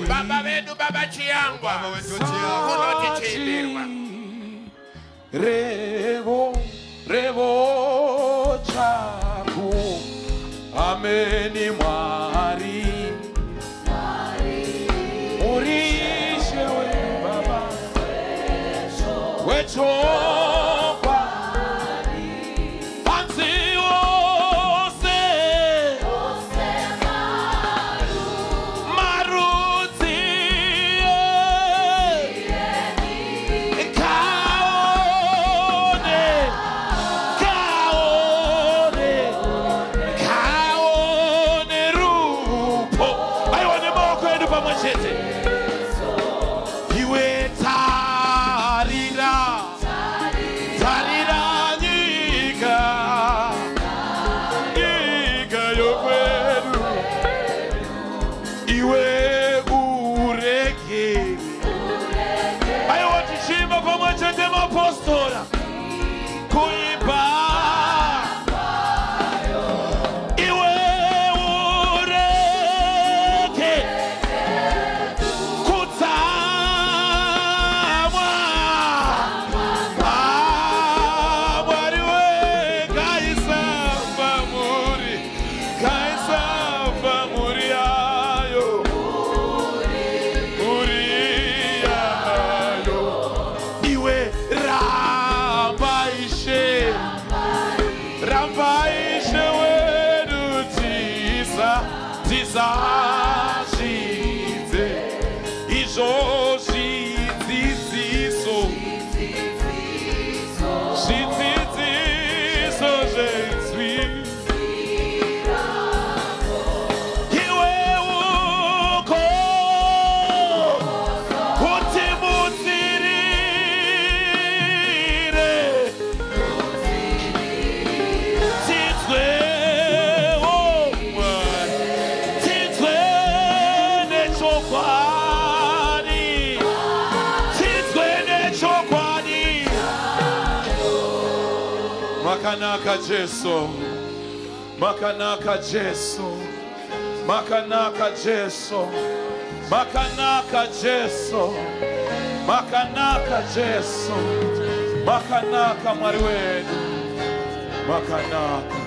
Baba wetu Baba Chiyangwa kunotichilirwa revo chako ameni Mwari urishe we Baba wechokwa panzi wose marudzi kaone rupo aione maoko edu pamwe chete iwe tarira nyika yokwedu iwe urege aiwa tichimba pamwe chete mapostora kuimba iwe urege kutsamwa Mwari we kaisamba muri ayo muri ayo iwe ramba ishe wedu tizashinze izvo zvidzidziso zvenzwi iwe uko kuti mutsirire tizwe nechokwadi makanaka Jesu makanaka Jesu makanaka Jesu makanaka Jesu makanaka Jesu makanaka Mwari wedu makanaka